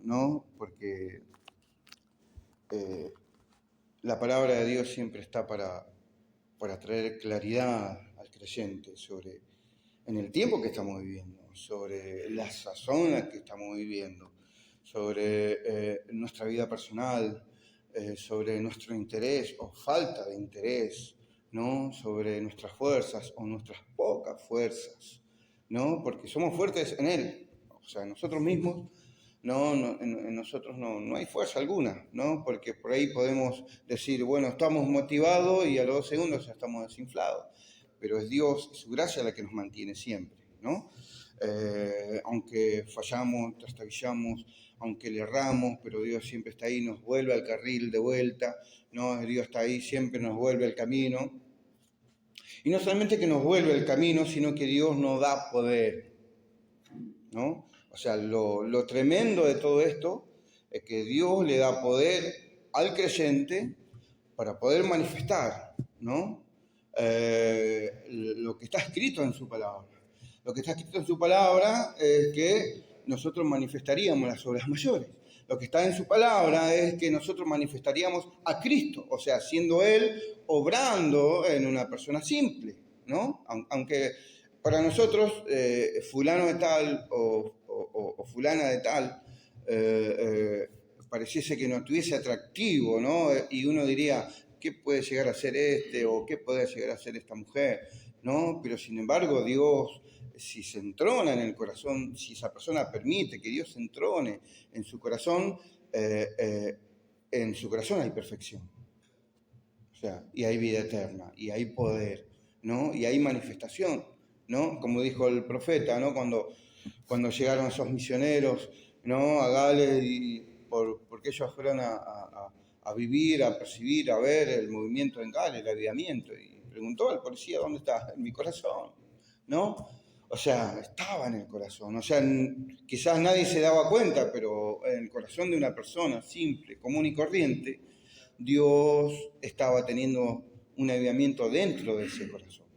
¿no? Porque la palabra de Dios siempre está para traer claridad al creyente sobre en el tiempo que estamos viviendo, sobre la sazón en la que estamos viviendo, sobre nuestra vida personal, sobre nuestro interés o falta de interés, ¿no? Sobre nuestras fuerzas o nuestras pocas fuerzas, ¿no? Porque somos fuertes en Él, o sea, nosotros mismos. En nosotros no hay fuerza alguna, ¿no? Porque por ahí podemos decir, bueno, estamos motivados y a los 2 segundos ya estamos desinflados. Pero es Dios, es su gracia la que nos mantiene siempre, ¿no? Aunque fallamos, trastabillamos, aunque le erramos, pero Dios siempre está ahí, nos vuelve al carril de vuelta, ¿no? Dios está ahí, siempre nos vuelve al camino. Y no solamente que nos vuelve al camino, sino que Dios nos da poder, ¿no? O sea, lo tremendo de todo esto es que Dios le da poder al creyente para poder manifestar, ¿no? Lo que está escrito en su palabra. Lo que está escrito en su palabra es que nosotros manifestaríamos las obras mayores. Lo que está en su palabra es que nosotros manifestaríamos a Cristo, o sea, siendo Él obrando en una persona simple, ¿no? Aunque para nosotros, fulano de tal o fulana de tal, pareciese que no tuviese atractivo, ¿no? Y uno diría, ¿qué puede llegar a ser este o qué puede llegar a ser esta mujer? ¿No? Pero sin embargo, Dios, si se entrona en el corazón, si esa persona permite que Dios se entrone en su corazón hay perfección. O sea, y hay vida eterna, y hay poder, ¿no? Y hay manifestación, ¿no? Como dijo el profeta, ¿no? Cuando llegaron esos misioneros, ¿no? A Gales, porque ellos fueron a vivir, a percibir, a ver el movimiento en Gales, el avivamiento, y preguntó al policía, ¿dónde está? En mi corazón, ¿no? O sea, estaba en el corazón, o sea, quizás nadie se daba cuenta, pero en el corazón de una persona simple, común y corriente, Dios estaba teniendo un avivamiento dentro de ese corazón.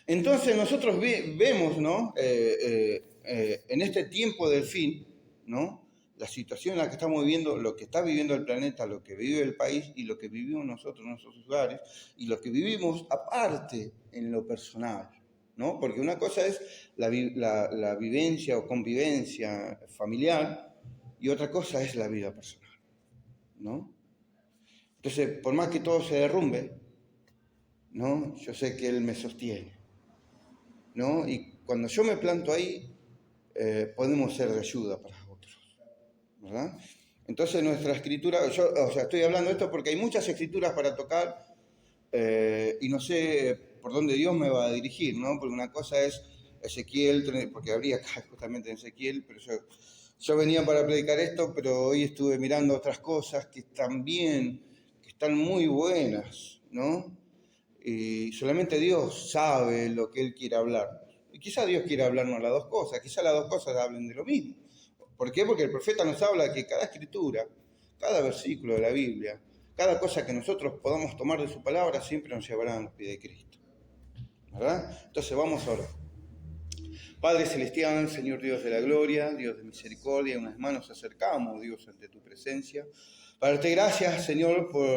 Entonces nosotros vemos, ¿no? En este tiempo del fin, ¿no? La situación en la que estamos viviendo, lo que está viviendo el planeta, lo que vive el país y lo que vivimos nosotros en nuestros lugares y lo que vivimos aparte en lo personal, ¿no? Porque una cosa es la vivencia o convivencia familiar y otra cosa es la vida personal, ¿no? Entonces, por más que todo se derrumbe, ¿no? Yo sé que Él me sostiene, ¿no? Y cuando yo me planto ahí, podemos ser de ayuda para otros, ¿verdad? Entonces nuestra escritura, estoy hablando de esto porque hay muchas escrituras para tocar y no sé por dónde Dios me va a dirigir, ¿no? Porque una cosa es Ezequiel, porque habría acá justamente en Ezequiel, pero yo venía para predicar esto, pero hoy estuve mirando otras cosas que también, que están muy buenas, ¿no? Y solamente Dios sabe lo que Él quiere hablarnos. Y quizá Dios quiere hablarnos las dos cosas, quizá las dos cosas hablen de lo mismo. ¿Por qué? Porque el profeta nos habla que cada escritura, cada versículo de la Biblia, cada cosa que nosotros podamos tomar de su palabra siempre nos llevará a los pies de Cristo, ¿verdad? Entonces vamos a orar. Padre Celestial, Señor Dios de la gloria, Dios de misericordia, unas manos nos acercamos, Dios, ante tu presencia, para darte gracias, Señor, por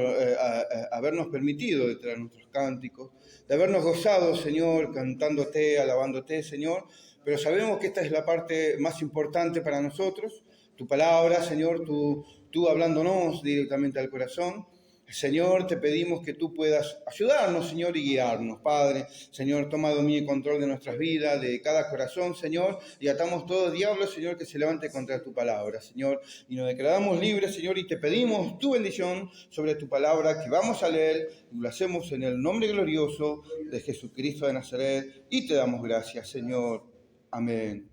habernos permitido de traer nuestros cánticos, de habernos gozado, Señor, cantándote, alabándote, Señor, pero sabemos que esta es la parte más importante para nosotros, tu palabra, Señor, tú hablándonos directamente al corazón. Señor, te pedimos que tú puedas ayudarnos, Señor, y guiarnos, Padre. Señor, toma dominio y control de nuestras vidas, de cada corazón, Señor, y atamos todo diablo, Señor, que se levante contra tu palabra, Señor, y nos declaramos libres, Señor, y te pedimos tu bendición sobre tu palabra que vamos a leer, y lo hacemos en el nombre glorioso de Jesucristo de Nazaret, y te damos gracias, Señor. Amén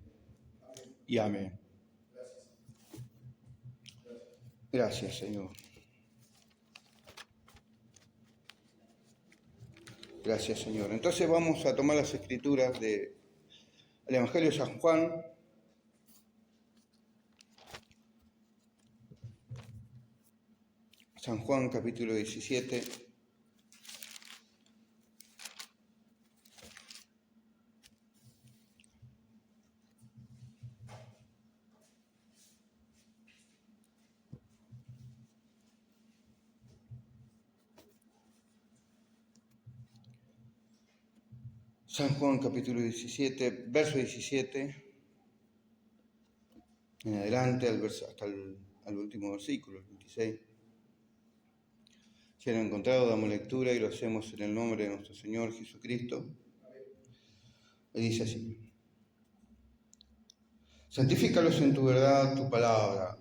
y amén. Gracias, Señor. Gracias, Señor. Entonces vamos a tomar las escrituras del Evangelio de San Juan. San Juan, capítulo 17. San Juan capítulo 17, verso 17, en adelante hasta el último versículo, el 26. Si lo han encontrado, damos lectura y lo hacemos en el nombre de nuestro Señor Jesucristo. Y dice así: santifícalos en tu verdad, tu palabra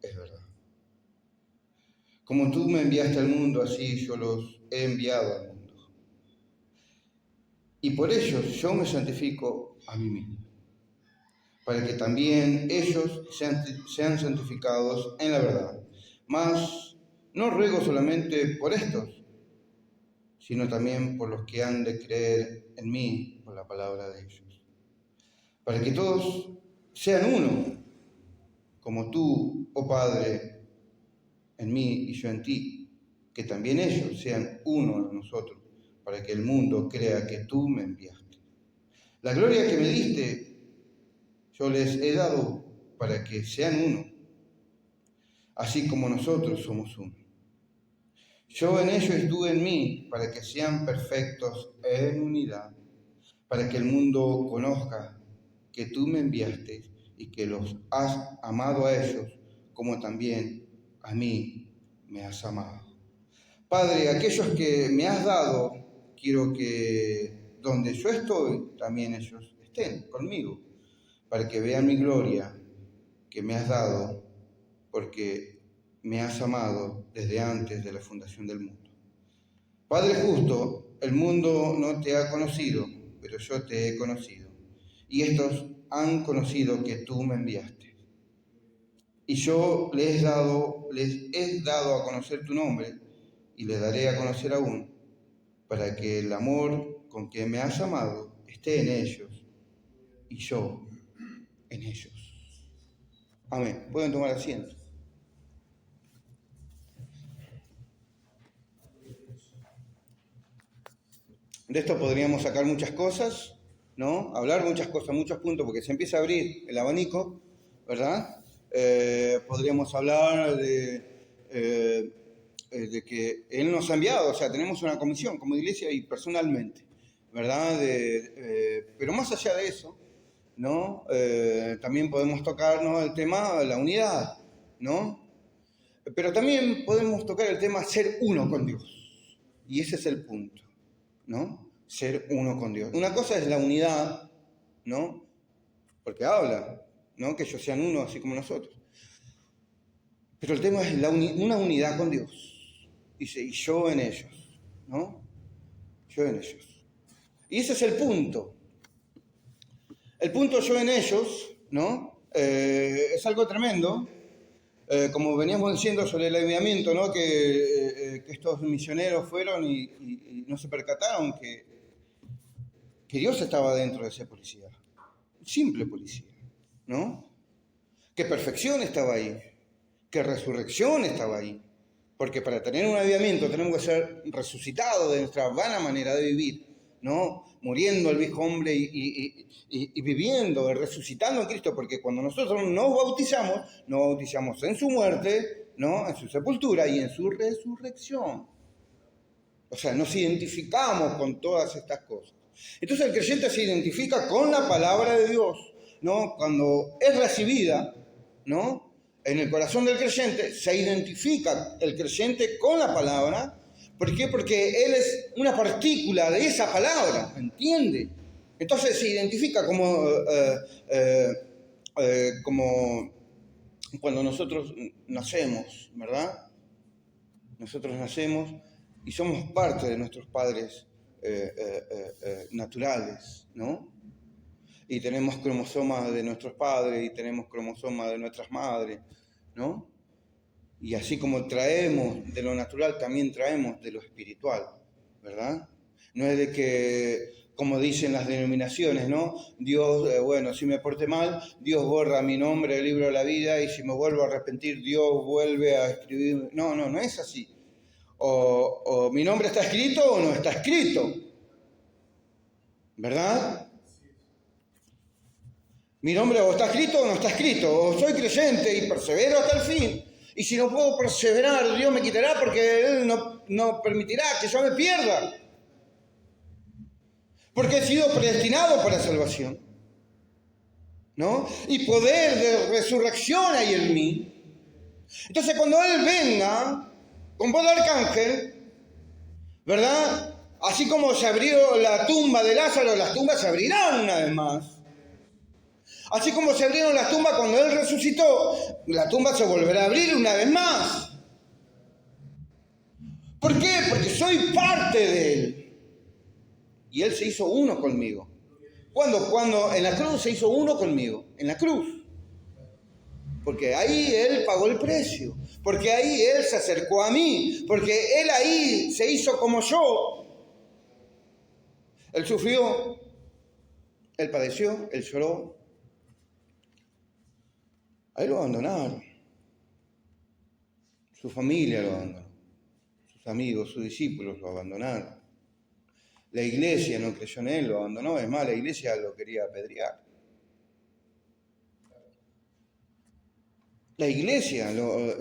es verdad. Como tú me enviaste al mundo, así yo los he enviado al mundo. Y por ellos yo me santifico a mí mismo, para que también ellos sean santificados en la verdad. Mas no ruego solamente por estos, sino también por los que han de creer en mí por la palabra de ellos, para que todos sean uno, como tú, oh Padre, en mí y yo en ti, que también ellos sean uno en nosotros, para que el mundo crea que tú me enviaste. La gloria que me diste, yo les he dado para que sean uno, así como nosotros somos uno. Yo en ellos y tú en mí, para que sean perfectos en unidad, para que el mundo conozca que tú me enviaste y que los has amado a ellos, como también a mí me has amado. Padre, aquellos que me has dado, quiero que donde yo estoy, también ellos estén conmigo, para que vean mi gloria que me has dado, porque me has amado desde antes de la fundación del mundo. Padre justo, el mundo no te ha conocido, pero yo te he conocido, y estos han conocido que tú me enviaste. Y yo les he dado a conocer tu nombre, y les daré a conocer aún, para que el amor con que me has amado esté en ellos, y yo en ellos. Amén. Pueden tomar asiento. De esto podríamos sacar muchas cosas, ¿no? Hablar muchas cosas, muchos puntos, porque se empieza a abrir el abanico, ¿verdad? Podríamos hablar de que Él nos ha enviado, o sea, tenemos una comisión como iglesia y personalmente, ¿verdad? Pero más allá de eso, ¿no? También podemos tocar, ¿no?, el tema de la unidad, ¿no? Pero también podemos tocar el tema ser uno con Dios. Y ese es el punto, ¿no? Ser uno con Dios. Una cosa es la unidad, ¿no? Porque habla, ¿no?, que ellos sean uno así como nosotros. Pero el tema es una unidad con Dios. Dice, y yo en ellos, ¿no? Yo en ellos. Y ese es el punto. El punto yo en ellos, ¿no? Es algo tremendo. Como veníamos diciendo sobre el avivamiento, ¿no?, que estos misioneros fueron y no se percataron que Dios estaba dentro de ese policía, simple policía, ¿no? Que perfección estaba ahí, que resurrección estaba ahí, porque para tener un avivamiento tenemos que ser resucitados de nuestra vana manera de vivir, ¿no? Muriendo el viejo hombre y viviendo, resucitando en Cristo, porque cuando nosotros nos bautizamos en su muerte, ¿no?, en su sepultura y en su resurrección. O sea, nos identificamos con todas estas cosas. Entonces el creyente se identifica con la palabra de Dios, ¿no? Cuando es recibida, ¿no?, en el corazón del creyente, se identifica el creyente con la palabra. ¿Por qué? Porque él es una partícula de esa palabra, ¿entiende? Entonces se identifica como cuando nosotros nacemos, ¿verdad? Nosotros nacemos y somos parte de nuestros padres naturales, ¿no? Y tenemos cromosomas de nuestros padres y tenemos cromosomas de nuestras madres, ¿no? Y así como traemos de lo natural, también traemos de lo espiritual, ¿verdad? No es de que, como dicen las denominaciones, ¿no? Dios, bueno, si me porté mal, Dios borra mi nombre del libro de la vida, y si me vuelvo a arrepentir, Dios vuelve a escribir. No es así. O mi nombre está escrito o no está escrito, ¿verdad? Mi nombre o está escrito o no está escrito, o soy creyente y persevero hasta el fin, y si no puedo perseverar, Dios me quitará porque Él no permitirá que yo me pierda. porque he sido predestinado para salvación, ¿no? Y poder de resurrección hay en mí. Entonces cuando Él venga con voz de arcángel, ¿verdad? Así como se abrió la tumba de Lázaro, las tumbas se abrirán una vez más. Así como se abrieron las tumbas cuando Él resucitó, la tumba se volverá a abrir una vez más. ¿Por qué? Porque soy parte de Él. Y Él se hizo uno conmigo. ¿Cuándo? Cuando en la cruz se hizo uno conmigo. En la cruz. Porque ahí Él pagó el precio. Porque ahí Él se acercó a mí. Porque Él ahí se hizo como yo. Él sufrió. Él padeció. Él lloró. A Él lo abandonaron. Su familia lo abandonó. Sus amigos, sus discípulos lo abandonaron. La iglesia no creyó en Él, lo abandonó. Es más, la iglesia lo quería apedrear. La iglesia,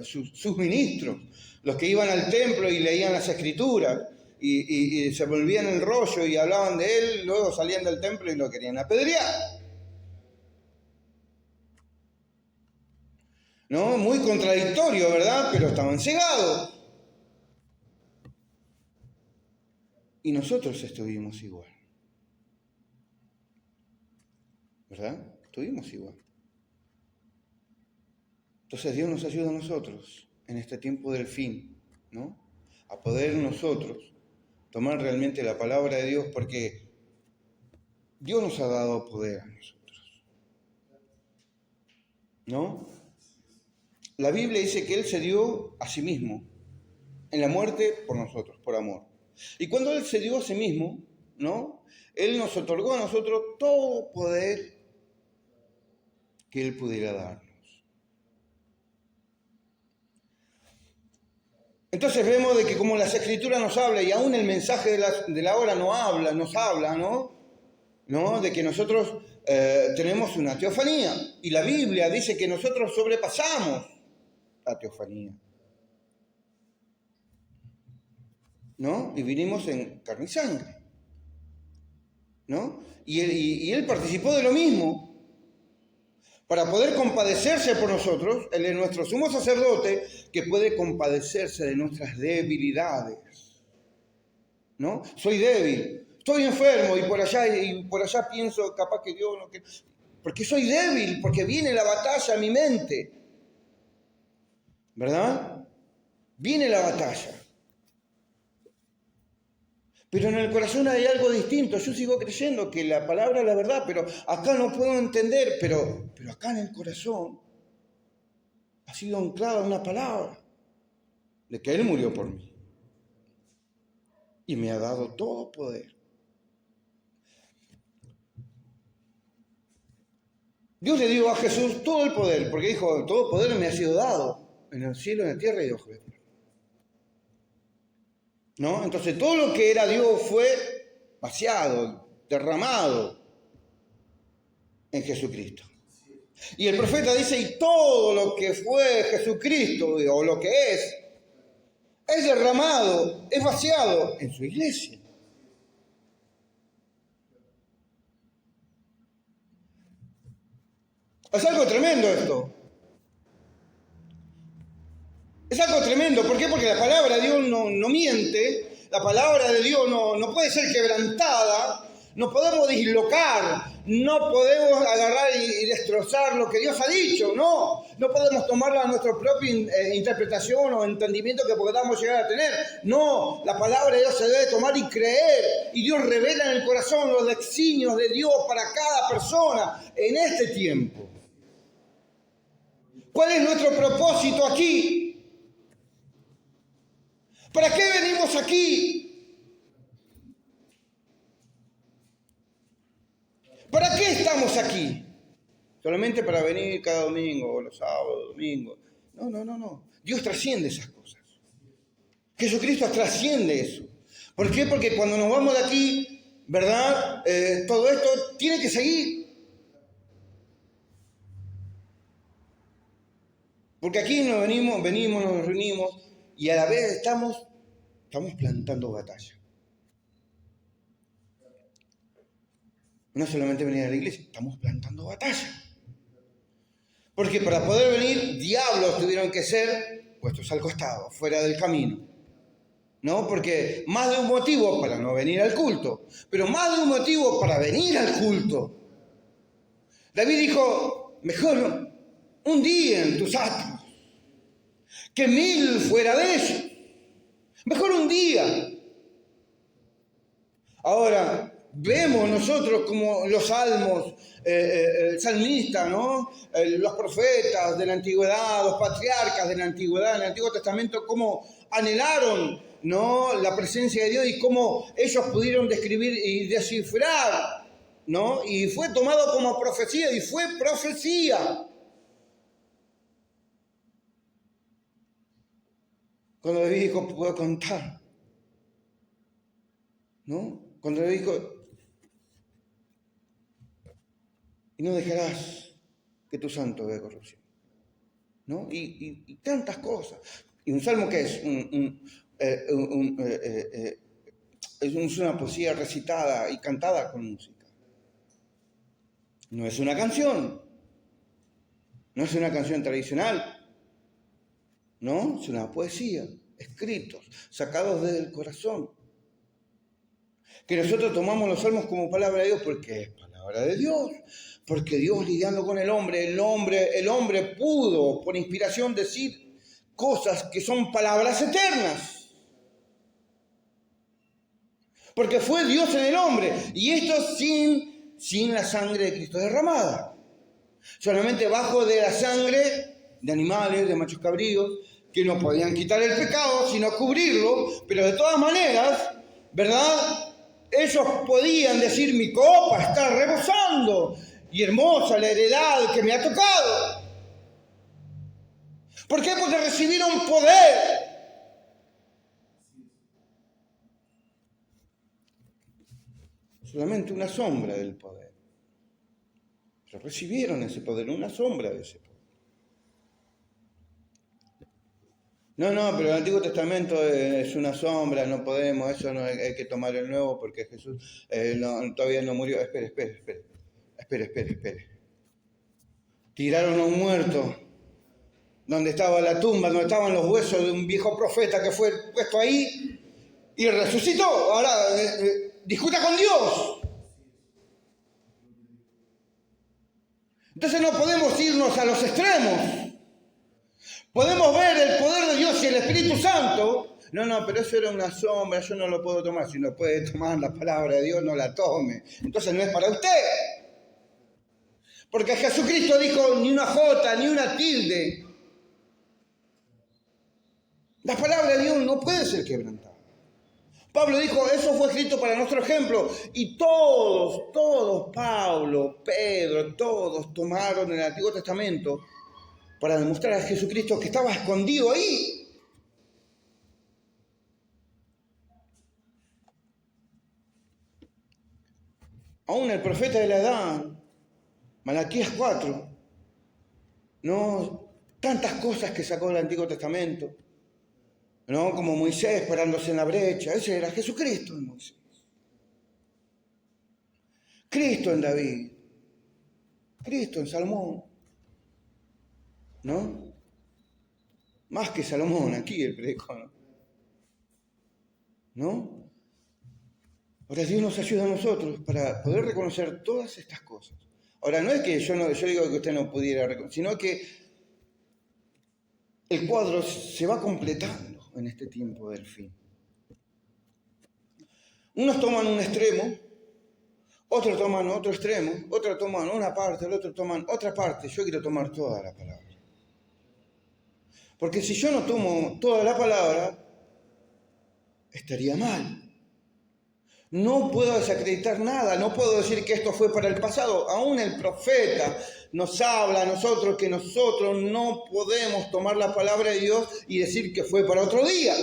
sus ministros, los que iban al templo y leían las escrituras y se volvían el rollo y hablaban de Él, luego salían del templo y lo querían apedrear. ¿No? Muy contradictorio, ¿verdad? Pero estaban cegados. Y nosotros estuvimos igual. ¿Verdad? Estuvimos igual. Entonces Dios nos ayuda a nosotros en este tiempo del fin, ¿no? A poder nosotros tomar realmente la palabra de Dios, porque Dios nos ha dado poder a nosotros, ¿no? La Biblia dice que Él se dio a sí mismo en la muerte por nosotros, por amor. Y cuando Él se dio a sí mismo, ¿no? Él nos otorgó a nosotros todo poder que Él pudiera darnos. Entonces vemos de que como las Escrituras nos hablan, y aún el mensaje de la hora nos habla, ¿no? De que nosotros tenemos una teofanía. Y la Biblia dice que nosotros sobrepasamos la teofanía, ¿no? Y vinimos en carne y sangre, ¿no? Y Él participó de lo mismo. Para poder compadecerse por nosotros, Él es nuestro sumo sacerdote que puede compadecerse de nuestras debilidades, ¿no? Soy débil, estoy enfermo y por allá pienso capaz que Dios no quiere. Porque soy débil, porque viene la batalla a mi mente, ¿verdad? Viene la batalla. Pero en el corazón hay algo distinto. Yo sigo creyendo que la palabra es la verdad, pero acá no puedo entender, pero acá en el corazón ha sido anclada una palabra de que Él murió por mí y me ha dado todo poder. Dios le dio a Jesús todo el poder, porque dijo, todo poder me ha sido dado en el cielo, en la tierra y debajo de la tierra, ¿no? Entonces todo lo que era Dios fue vaciado, derramado en Jesucristo. Y el profeta dice, y todo lo que fue Jesucristo, o lo que es derramado, es vaciado en su iglesia. Es algo tremendo esto. Es algo tremendo. ¿Por qué? Porque la palabra de Dios no miente. La palabra de Dios no puede ser quebrantada. No podemos dislocar. No podemos agarrar y destrozar lo que Dios ha dicho. No podemos tomarla a nuestra propia interpretación o entendimiento que podamos llegar a tener. No, la palabra de Dios se debe tomar y creer. Y Dios revela en el corazón los designios de Dios para cada persona en este tiempo. ¿Cuál es nuestro propósito aquí? ¿Para qué venimos aquí? ¿Para qué estamos aquí? ¿Solamente para venir cada domingo, o los sábados, domingos? No. Dios trasciende esas cosas. Jesucristo trasciende eso. ¿Por qué? Porque cuando nos vamos de aquí, ¿verdad? Todo esto tiene que seguir. Porque aquí nos venimos, nos reunimos y a la vez estamos plantando batalla. No solamente venir a la iglesia, estamos plantando batalla. Porque para poder venir, diablos tuvieron que ser puestos al costado, fuera del camino. ¿No? Porque más de un motivo para no venir al culto, pero más de un motivo para venir al culto. David dijo, mejor un día en tus atrios que 1000 fuera de ellos. Mejor un día. Ahora, vemos nosotros como los salmos, el salmista, ¿no? Los profetas de la antigüedad, los patriarcas de la antigüedad, en el Antiguo Testamento, cómo anhelaron, ¿no?, la presencia de Dios y cómo ellos pudieron describir y descifrar, ¿no? Y fue tomado como profecía, y fue profecía. Cuando David dijo, puedo contar, ¿no? Cuando David dijo, y no dejarás que tu santo vea corrupción, ¿no? Y tantas cosas. Y un salmo que es una poesía recitada y cantada con música. No es una canción. No es una canción tradicional. No, es una poesía. Escritos, sacados desde el corazón. Que nosotros tomamos los salmos como palabra de Dios porque es palabra de Dios. Porque Dios, lidiando con el hombre pudo, por inspiración, decir cosas que son palabras eternas. Porque fue Dios en el hombre. Y esto sin la sangre de Cristo derramada. Solamente bajo de la sangre de animales, de machos cabríos, que no podían quitar el pecado, sino cubrirlo. Pero de todas maneras, ¿verdad? Ellos podían decir, mi copa está rebosando. Y hermosa la heredad que me ha tocado. ¿Por qué? Porque recibieron poder. Solamente una sombra del poder. Pero recibieron ese poder, una sombra de ese poder. No, pero el Antiguo Testamento es una sombra, no podemos, eso no hay que tomar el Nuevo porque Jesús todavía no murió. Espere. Tiraron a un muerto donde estaba la tumba, donde estaban los huesos de un viejo profeta que fue puesto ahí y resucitó. Ahora, discuta con Dios. Entonces no podemos irnos a los extremos. Podemos ver el poder de Dios y el Espíritu Santo. No, pero eso era una sombra, yo no lo puedo tomar. Si no puede tomar la palabra de Dios, no la tome. Entonces no es para usted. Porque Jesucristo dijo ni una jota, ni una tilde. La palabra de Dios no puede ser quebrantada. Pablo dijo, eso fue escrito para nuestro ejemplo. Y todos, Pablo, Pedro, todos tomaron el Antiguo Testamento para demostrar a Jesucristo que estaba escondido ahí. Aún el profeta de la edad, Malaquías 4, ¿no? Tantas cosas que sacó del Antiguo Testamento, ¿no? Como Moisés parándose en la brecha, ese era Jesucristo en Moisés. Cristo en David, Cristo en Salomón, ¿no? Más que Salomón, aquí el predicó, ¿no? Ahora Dios nos ayuda a nosotros para poder reconocer todas estas cosas. Ahora, no es que yo digo que usted no pudiera reconocer, sino que el cuadro se va completando en este tiempo del fin. Unos toman un extremo, otros toman otro extremo, otros toman una parte, el otro toman otra parte. Yo quiero tomar toda la palabra. Porque si yo no tomo toda la palabra, estaría mal. No puedo desacreditar nada, no puedo decir que esto fue para el pasado. Aún el profeta nos habla a nosotros que nosotros no podemos tomar la palabra de Dios y decir que fue para otro día.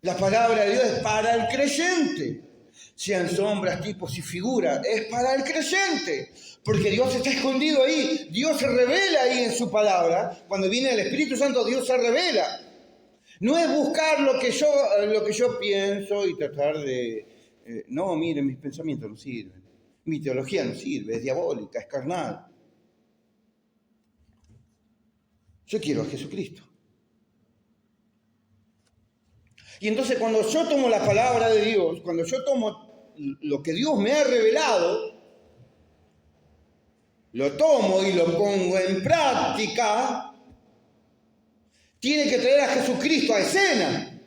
La palabra de Dios es para el creyente. Sean sombras, tipos y figuras, es para el creyente. Porque Dios está escondido ahí. Dios se revela ahí en su palabra. Cuando viene el Espíritu Santo, Dios se revela. No es buscar lo que yo pienso y tratar de... no, miren, mis pensamientos no sirven. Mi teología no sirve, es diabólica, es carnal. Yo quiero a Jesucristo. Y entonces cuando yo tomo la palabra de Dios, cuando yo tomo lo que Dios me ha revelado, lo tomo y lo pongo en práctica, tiene que traer a Jesucristo a escena.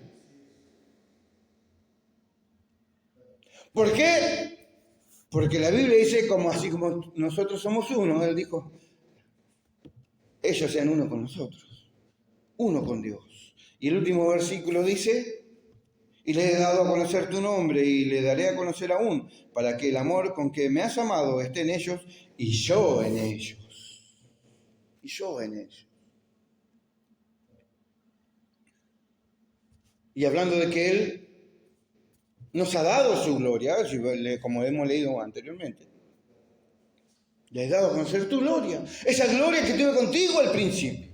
¿Por qué? Porque la Biblia dice, así como nosotros somos uno, Él dijo, ellos sean uno con nosotros, uno con Dios. Y el último versículo dice, y les he dado a conocer tu nombre y le daré a conocer aún, para que el amor con que me has amado esté en ellos y yo en ellos. Y yo en ellos. Y hablando de que Él nos ha dado su gloria, como hemos leído anteriormente. Le he dado a conocer tu gloria. Esa gloria que tuve contigo al principio.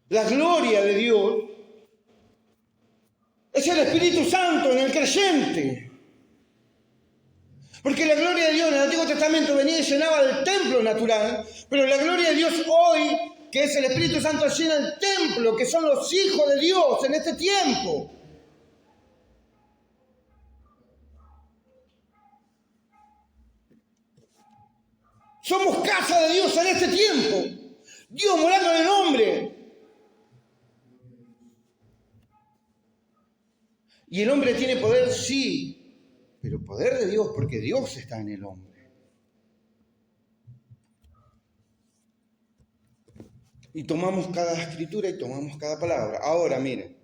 La gloria de Dios es el Espíritu Santo en el creyente. Porque la gloria de Dios en el Antiguo Testamento venía y llenaba el templo natural, pero la gloria de Dios hoy, que es el Espíritu Santo, llena el templo, que son los hijos de Dios en este tiempo. Somos casa de Dios en este tiempo. Dios morando en el hombre. Y el hombre tiene poder, sí, pero poder de Dios porque Dios está en el hombre. Y tomamos cada escritura y tomamos cada palabra. Ahora, miren,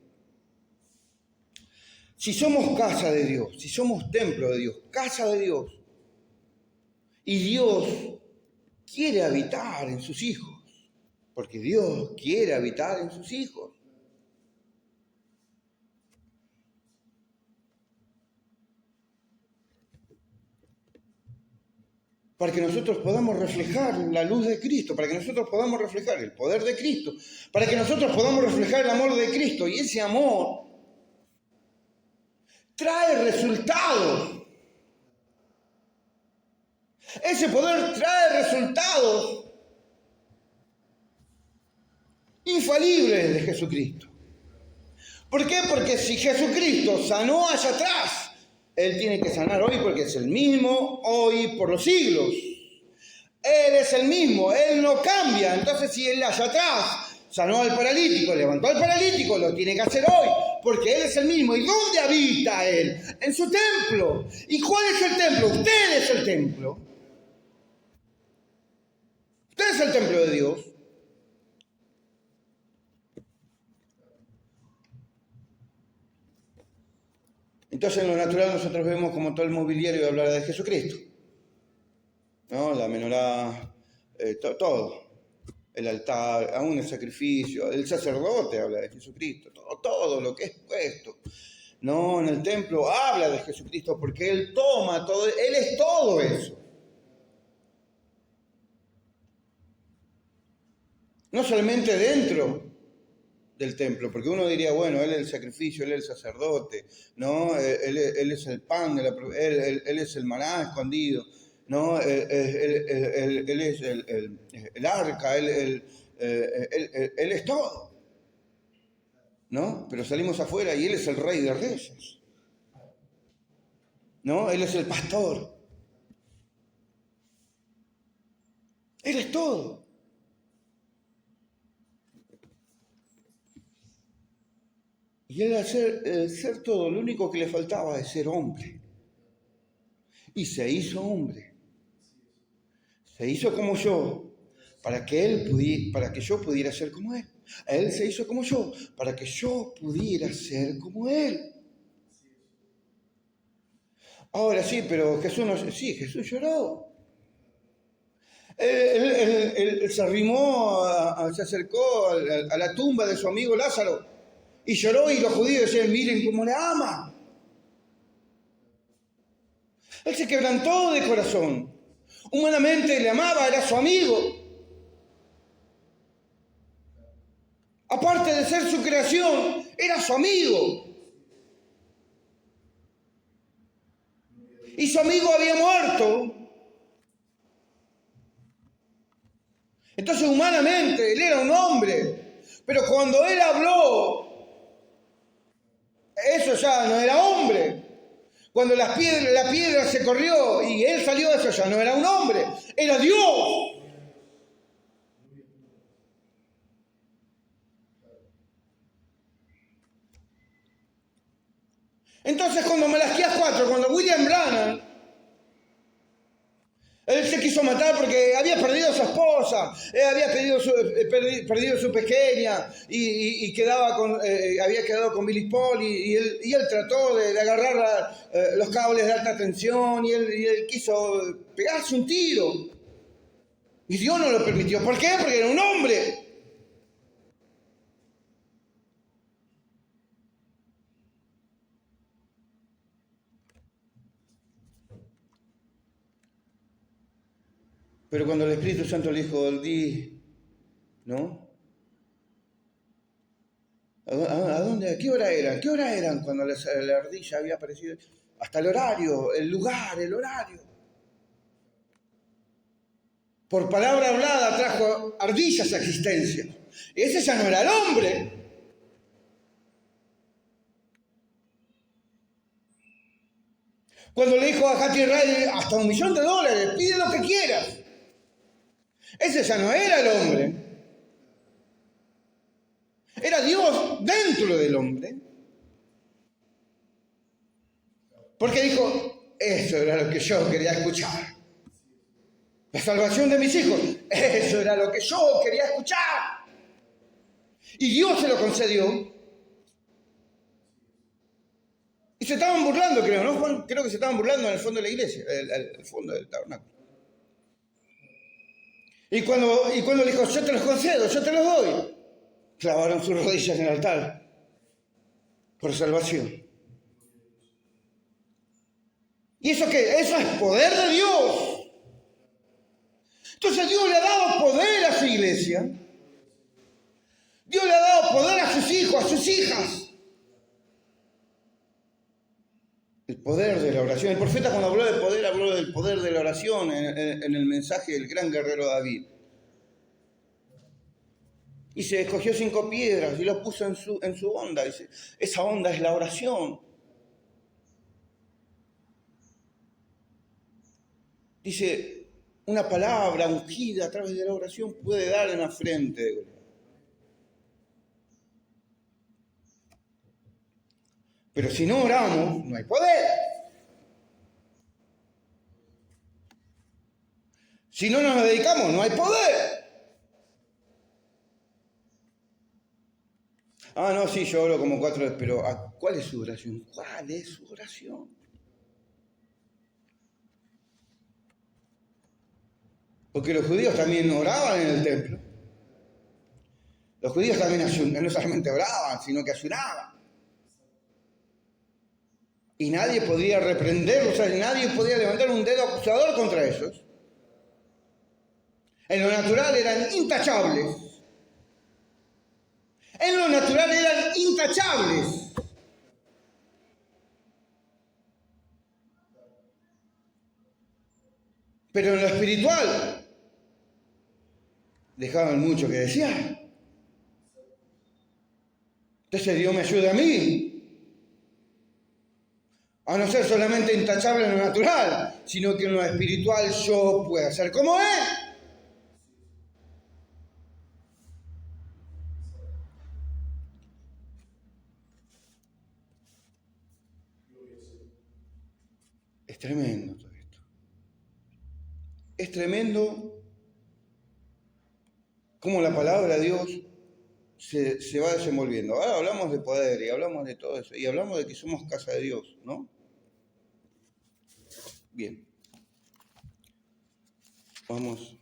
si somos casa de Dios, si somos templo de Dios, casa de Dios, y Dios quiere habitar en sus hijos, porque Dios quiere habitar en sus hijos. Para que nosotros podamos reflejar la luz de Cristo, para que nosotros podamos reflejar el poder de Cristo, para que nosotros podamos reflejar el amor de Cristo. Y ese amor trae resultados. Ese poder trae resultados infalibles de Jesucristo. ¿Por qué? Porque si Jesucristo sanó allá atrás, Él tiene que sanar hoy porque es el mismo hoy por los siglos. Él es el mismo, Él no cambia. Entonces si Él allá atrás sanó al paralítico, levantó al paralítico, lo tiene que hacer hoy, porque Él es el mismo. ¿Y dónde habita Él? En su templo. ¿Y cuál es el templo? Usted es el templo. Usted es el templo de Dios. Entonces en lo natural nosotros vemos como todo el mobiliario habla de Jesucristo. ¿No? La menorá, todo. El altar, aún el sacrificio, el sacerdote habla de Jesucristo, todo lo que es puesto. No, en el templo habla de Jesucristo porque Él toma todo, Él es todo eso. No solamente dentro del templo, porque uno diría, bueno, Él es el sacrificio, Él es el sacerdote, ¿no? Él es el pan, él es el maná escondido, ¿no? Él es el arca, Él es todo, ¿no? Pero salimos afuera y Él es el rey de reyes, ¿no? Él es el pastor. Él es todo. Y él al ser todo, lo único que le faltaba es ser hombre. Y se hizo hombre. Se hizo como yo, para que yo pudiera ser como él. Él se hizo como yo, para que yo pudiera ser como él. Ahora sí, pero Jesús no... Sí, Jesús lloró. Él se arrimó, se acercó a la tumba de su amigo Lázaro y lloró, y los judíos decían, miren cómo le ama. Él se quebrantó de corazón. Humanamente le amaba, era su amigo. generación era su amigo. Y su amigo había muerto. Entonces, humanamente, él era un hombre. Pero cuando él habló, eso ya no era hombre. Cuando la piedra se corrió y él salió, eso ya no era un hombre, era Dios. Entonces, cuando Malaquías 4, cuando William Branham, él se quiso matar porque había perdido a su esposa, había perdido su pequeña y había quedado con Billy Paul y él trató de agarrar los cables de alta tensión y él quiso pegarse un tiro. Y Dios no lo permitió. ¿Por qué? Porque era un hombre. Pero cuando el Espíritu Santo le dijo, ¿no? ¿A dónde? ¿A qué hora era? ¿Qué hora eran cuando la ardilla había aparecido? Hasta el horario, el lugar, el horario. Por palabra hablada trajo ardillas a existencia. Y ese ya no era el hombre. Cuando le dijo a Hattie Riley, hasta $1.000.000, pide lo que quieras. Ese ya no era el hombre. Era Dios dentro del hombre. Porque dijo, eso era lo que yo quería escuchar. La salvación de mis hijos, eso era lo que yo quería escuchar. Y Dios se lo concedió. Y se estaban burlando, creo, ¿no, Juan? Creo que se estaban burlando en el fondo de la iglesia, el fondo del tabernáculo. Y cuando le dijo, yo te los concedo, yo te los doy, clavaron sus rodillas en el altar por salvación. ¿Y eso qué? Eso es poder de Dios. Entonces Dios le ha dado poder a su iglesia. Dios le ha dado poder a sus hijos, a sus hijas. El poder de la oración. El profeta cuando habló de poder, habló del poder de la oración en el mensaje del gran guerrero David. Y se escogió 5 piedras y lo puso en su onda. Dice, esa onda es la oración. Dice, una palabra ungida a través de la oración puede dar en la frente de Goliat. Pero si no oramos, no hay poder. Si no nos dedicamos, no hay poder. Ah, no, sí, yo oro como 4 veces, pero ¿cuál es su oración? ¿Cuál es su oración? Porque los judíos también oraban en el templo. Los judíos también no solamente oraban, sino que ayunaban. Y nadie podía reprenderlos, o sea, nadie podía levantar un dedo acusador contra ellos. En lo natural eran intachables. En lo natural eran intachables. Pero en lo espiritual dejaban mucho que desear. Entonces Dios me ayuda a mí a no ser solamente intachable en lo natural, sino que en lo espiritual yo pueda ser como Él. Es tremendo todo esto. Es tremendo cómo la palabra de Dios se va desenvolviendo. Ahora hablamos de poder y hablamos de todo eso. Y hablamos de que somos casa de Dios, ¿no? Bien. Vamos.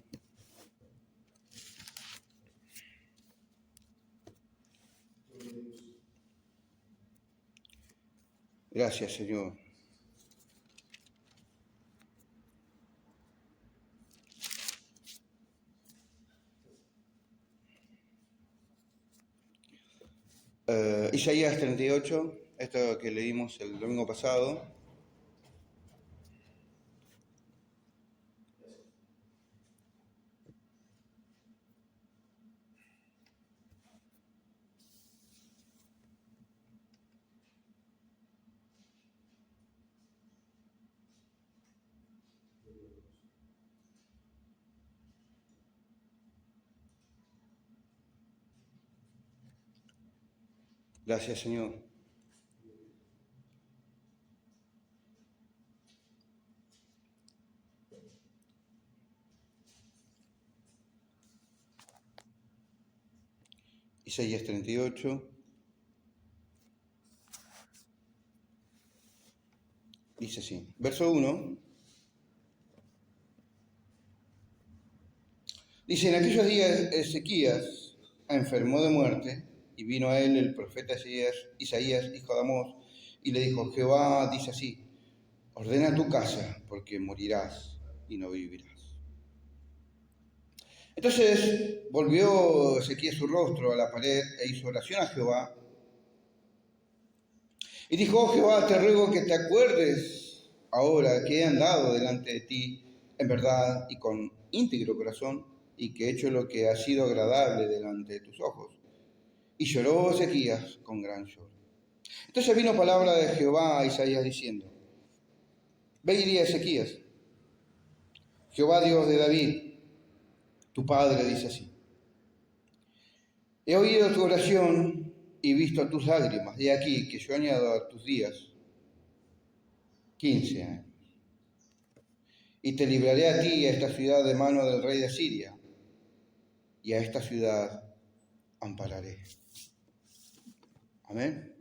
Gracias, Señor. Isaías 38, esto que leímos el domingo pasado. Gracias, Señor. Isaías 38. Dice así, verso 1. Dice, en aquellos días Ezequías enfermó de muerte y vino a él el profeta Isaías, hijo de Amós, y le dijo, Jehová dice así, ordena tu casa porque morirás y no vivirás. Entonces volvió Ezequías su rostro a la pared e hizo oración a Jehová. Y dijo, oh Jehová, te ruego que te acuerdes ahora que he andado delante de ti en verdad y con íntegro corazón, y que he hecho lo que ha sido agradable delante de tus ojos. Y lloró Ezequías con gran lloro. Entonces vino palabra de Jehová a Isaías diciendo, ve y di a Ezequías, Jehová Dios de David, tu padre dice así, he oído tu oración y visto tus lágrimas, de aquí que yo añado a tus días 15 años. Y te libraré a ti y a esta ciudad de mano del rey de Asiria, y a esta ciudad ampararé. Amén.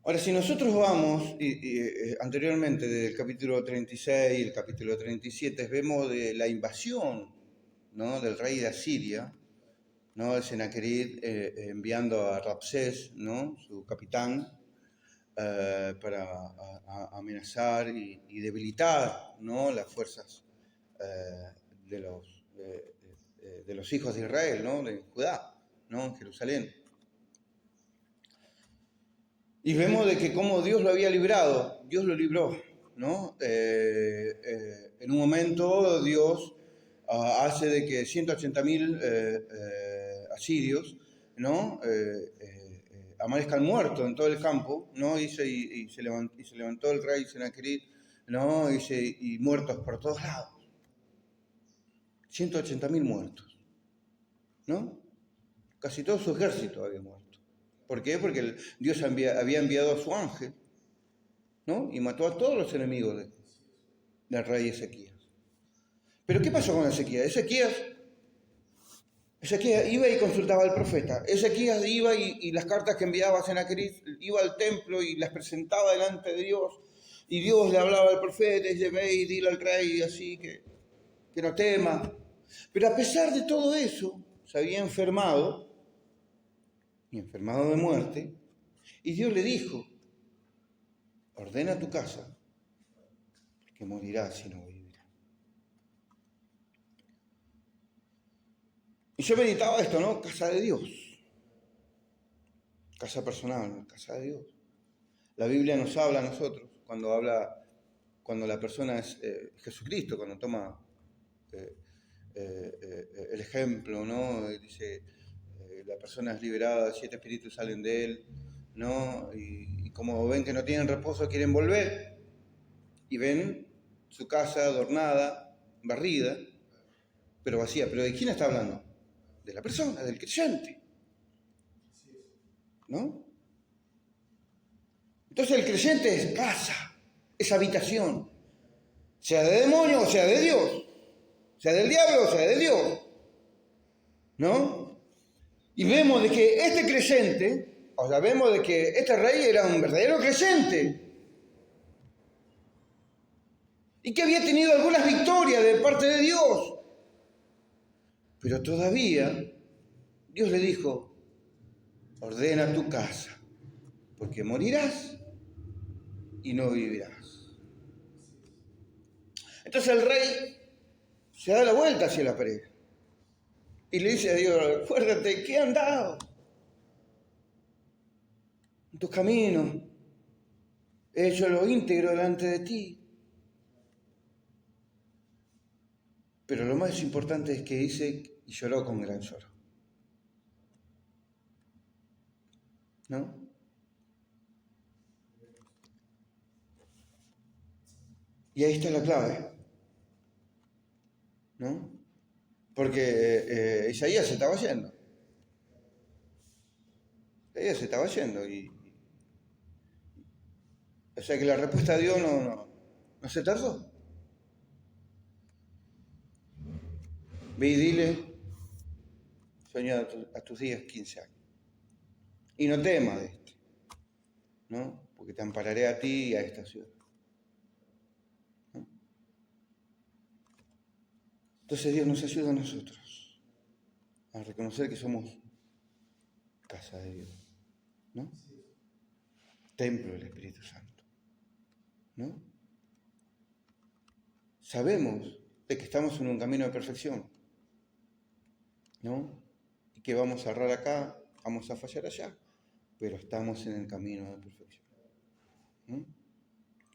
Ahora, si nosotros vamos, anteriormente del capítulo 36 y el capítulo 37, vemos de la invasión, ¿no?, del rey de Asiria, ¿no?, de Sennacherib, enviando a Rabsés, ¿no?, su capitán, para amenazar y debilitar, ¿no?, las fuerzas de los hijos de Israel, ¿no?, de Judá, ¿no?, en Jerusalén. Y vemos de que como Dios lo había librado, Dios lo libró, ¿no? En un momento Dios hace de que 180.000 asirios, ¿no?, amanezcan muertos en todo el campo, ¿no? Y se levantó el rey Sennacherib, ¿no?, y muertos por todos lados. 180.000 muertos, ¿no? Casi todo su ejército había muerto. ¿Por qué? Porque Dios había enviado a su ángel, ¿no?, y mató a todos los enemigos del rey Ezequías. Pero ¿qué pasó con Ezequías? Ezequías iba y consultaba al profeta. Ezequías iba y las cartas que enviaba a Sennacherib, iba al templo y las presentaba delante de Dios. Y Dios le hablaba al profeta y dice, ve y dile al rey así que no tema. Pero a pesar de todo eso, se había enfermado, y enfermado de muerte, y Dios le dijo, ordena tu casa, porque morirás si no vivirás. Y yo meditaba esto, ¿no? Casa de Dios. Casa personal, casa de Dios. La Biblia nos habla a nosotros, cuando la persona es Jesucristo, cuando toma el ejemplo, ¿no? Dice, la persona es liberada, 7 espíritus salen de él, ¿no? Y como ven que no tienen reposo, quieren volver. Y ven su casa adornada, barrida, pero vacía. ¿Pero de quién está hablando? De la persona, del creyente, ¿no? Entonces el creyente es casa, es habitación, sea de demonio o sea de Dios, sea del diablo o sea de Dios, ¿no? Y vemos de que este creyente, o sea, vemos de que este rey era un verdadero creyente y que había tenido algunas victorias de parte de Dios, pero todavía Dios le dijo, ordena tu casa, porque morirás y no vivirás. Entonces el rey se da la vuelta hacia la pared. Y le dice a Dios, acuérdate que he andado en tus caminos, he hecho lo íntegro delante de ti. Pero lo más importante es que dice, y lloró con gran lloro. ¿No? Y ahí está la clave. ¿No? Porque Isaías se estaba yendo. Isaías se estaba yendo. O sea que la respuesta de Dios no se tardó. Ve y dile, sueña a tus días 15 años. Y no temas de este, ¿no? Porque te ampararé a ti y a esta ciudad. ¿No? Entonces Dios nos ayuda a nosotros a reconocer que somos casa de Dios, ¿no? Templo del Espíritu Santo, ¿no? Sabemos de que estamos en un camino de perfección, ¿no? Y que vamos a errar acá, vamos a fallar allá, pero estamos en el camino de perfección. ¿No?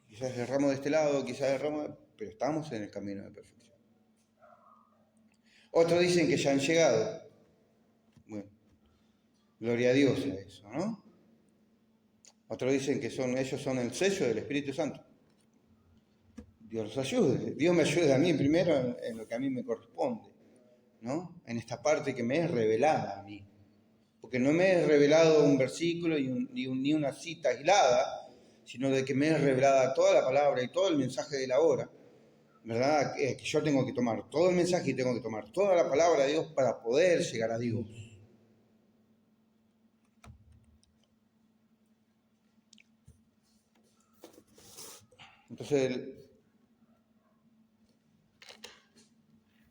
Quizás erramos de este lado, quizás erramos, pero estamos en el camino de perfección. Otros dicen que ya han llegado. Bueno, gloria a Dios a eso, ¿no? Otros dicen que ellos son el sello del Espíritu Santo. Dios los ayude. Dios me ayude a mí primero en lo que a mí me corresponde, ¿no? En esta parte que me es revelada a mí. Porque no me es revelado un versículo ni una cita aislada, sino de que me es revelada toda la palabra y todo el mensaje de la hora, ¿verdad? Que yo tengo que tomar todo el mensaje y tengo que tomar toda la palabra de Dios para poder llegar a Dios. Entonces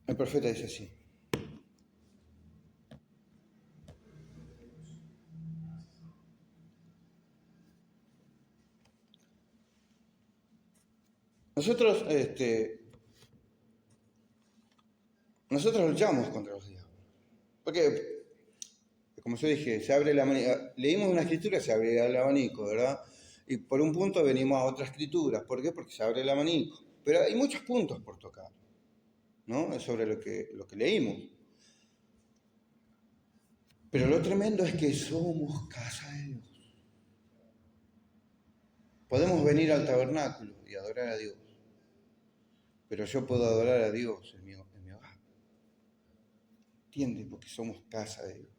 el profeta dice así. Nosotros luchamos contra los diablos. Porque, como yo dije, se abre el abanico. Leímos una escritura, se abre el abanico, ¿verdad? Y por un punto venimos a otra escritura. ¿Por qué? Porque se abre el abanico. Pero hay muchos puntos por tocar, ¿no? Es sobre lo que leímos. Pero lo tremendo es que somos casa de Dios. Podemos venir al tabernáculo y adorar a Dios. Pero yo puedo adorar a Dios en mi hogar. ¿Entiendes? Porque somos casa de Dios,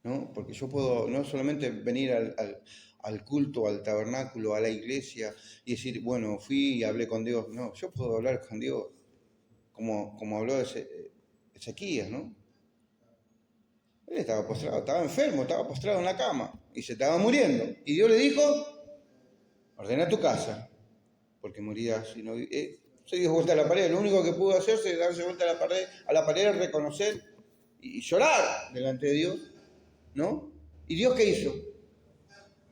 ¿no? Porque yo puedo no solamente venir al culto, al tabernáculo, a la iglesia y decir, bueno, fui y hablé con Dios. No, yo puedo hablar con Dios como habló Ezequías, ¿no? Él estaba postrado, estaba enfermo, estaba postrado en la cama y se estaba muriendo. Y Dios le dijo, ordena tu casa, porque morirás si no... se dio vuelta a la pared. Lo único que pudo hacerse es darse vuelta a la pared, reconocer y llorar delante de Dios, ¿no? ¿Y Dios qué hizo?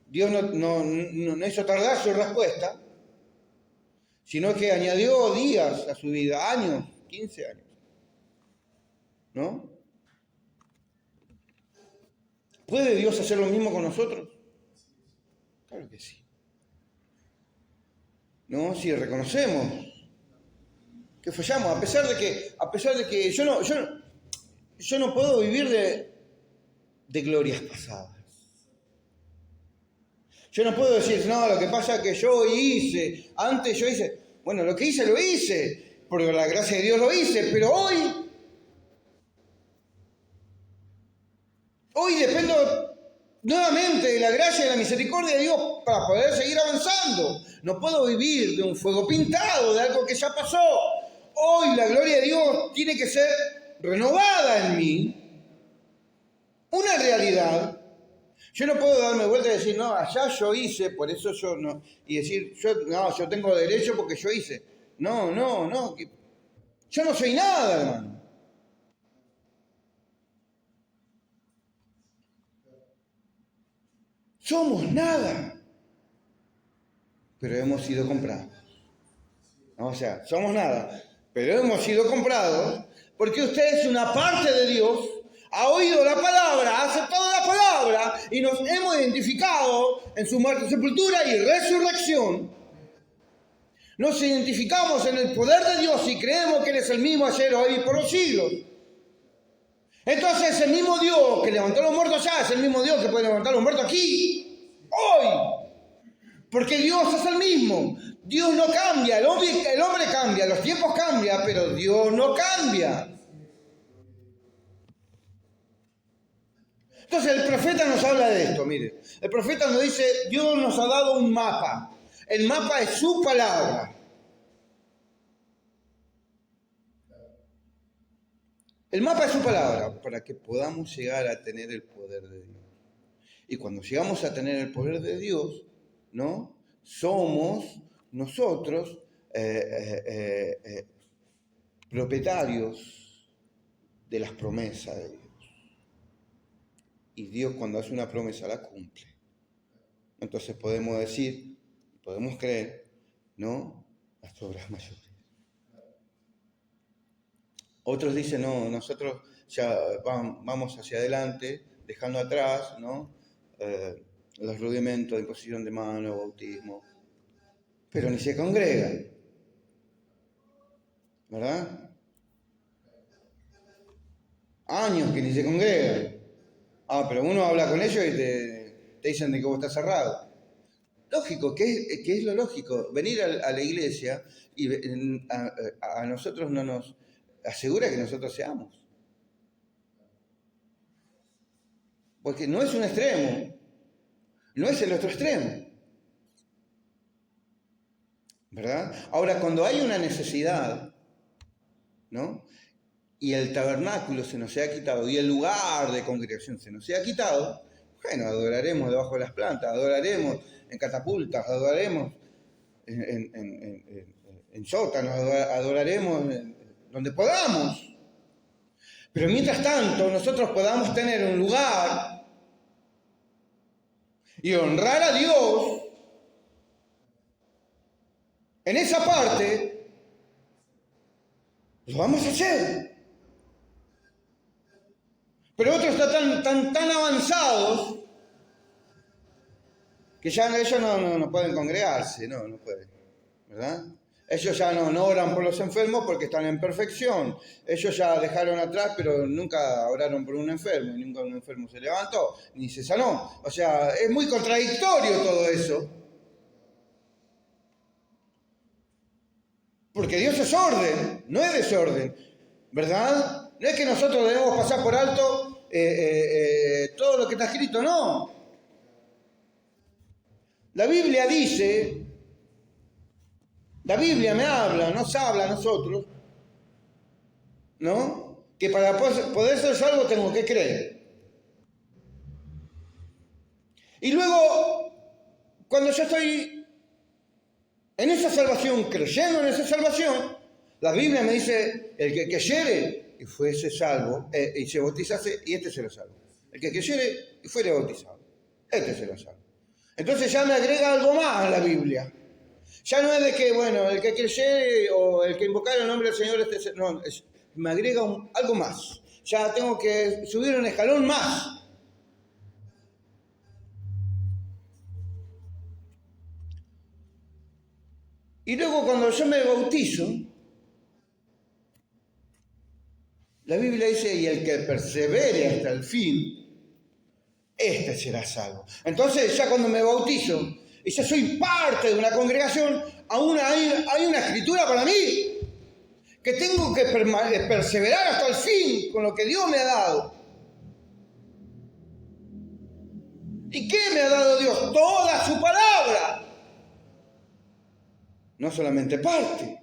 Dios no hizo tardar su respuesta, sino que añadió días a su vida, años, 15 años, ¿no? ¿Puede Dios hacer lo mismo con nosotros? Claro que sí. ¿No? Si reconocemos que fallamos, a pesar de que yo no puedo vivir de glorias pasadas. Yo no puedo decir, no, lo que pasa es que antes yo hice, bueno, lo que hice lo hice, por la gracia de Dios lo hice, pero hoy dependo nuevamente de la gracia y la misericordia de Dios para poder seguir avanzando. No puedo vivir de un fuego pintado, de algo que ya pasó. Hoy la gloria de Dios tiene que ser renovada en mí, una realidad. Yo no puedo darme vuelta y decir, no, allá yo hice, por eso yo no, y decir, yo tengo derecho porque yo hice. No, yo no soy nada, hermano. Somos nada, pero hemos sido comprados. O sea, somos nada, pero hemos sido comprados porque usted es una parte de Dios, ha oído la palabra, ha aceptado la palabra y nos hemos identificado en su muerte, sepultura y resurrección. Nos identificamos en el poder de Dios y creemos que Él es el mismo ayer, hoy y por los siglos. Entonces el mismo Dios que levantó a los muertos allá es el mismo Dios que puede levantar a los muertos aquí, hoy. Porque Dios es el mismo. Dios no cambia, el hombre cambia, los tiempos cambian, pero Dios no cambia. Entonces el profeta nos habla de esto, mire. El profeta nos dice, Dios nos ha dado un mapa. El mapa es su palabra. El mapa es su palabra para que podamos llegar a tener el poder de Dios. Y cuando llegamos a tener el poder de Dios, ¿no? Somos nosotros propietarios de las promesas de Dios. Y Dios cuando hace una promesa la cumple. Entonces podemos decir, podemos creer, ¿no? Las obras mayores. Otros dicen, no, nosotros ya vamos hacia adelante, dejando atrás, ¿no? Los rudimentos de imposición de mano, bautismo, pero ni se congregan, ¿verdad? Años que ni se congregan. Pero uno habla con ellos y te dicen de que vos estás cerrado. Lógico, ¿qué es lo lógico? Venir a la iglesia y a nosotros no nos asegura que nosotros seamos. Porque no es un extremo, no es el otro extremo. ¿Verdad? Ahora, cuando hay una necesidad, ¿no? Y el tabernáculo se nos ha quitado, y el lugar de congregación se nos ha quitado, bueno, adoraremos debajo de las plantas, adoraremos en catapultas, adoraremos en sótanos, adoraremos donde podamos. Pero mientras tanto, nosotros podamos tener un lugar y honrar a Dios en esa parte, lo vamos a hacer. Pero otros están tan avanzados que ya ellos no pueden congregarse, no pueden, ¿verdad? Ellos ya no oran por los enfermos porque están en perfección. Ellos ya dejaron atrás, pero nunca oraron por un enfermo, y nunca un enfermo se levantó, ni se sanó. O sea, es muy contradictorio todo eso. Porque Dios es orden, no es desorden, ¿verdad? No es que nosotros debemos pasar por alto todo lo que está escrito, no. La Biblia dice, la Biblia me habla, nos habla a nosotros, ¿no? Que para poder ser salvo tengo que creer. Y luego, cuando yo estoy en esa salvación, creyendo en esa salvación, la Biblia me dice, el que creyere y fuese salvo, y se bautizase, y este será salvo. El que creyere y fuere bautizado, este será salvo. Entonces ya me agrega algo más a la Biblia. Ya no es de que, bueno, el que creyere o el que invocara el nombre del Señor, no, me agrega algo más. Ya tengo que subir un escalón más. Y luego cuando yo me bautizo, la Biblia dice, y el que persevere hasta el fin, este será salvo. Entonces ya cuando me bautizo, y ya soy parte de una congregación, aún hay una escritura para mí, que tengo que perseverar hasta el fin con lo que Dios me ha dado. ¿Y qué me ha dado Dios? Toda su palabra. No solamente parte.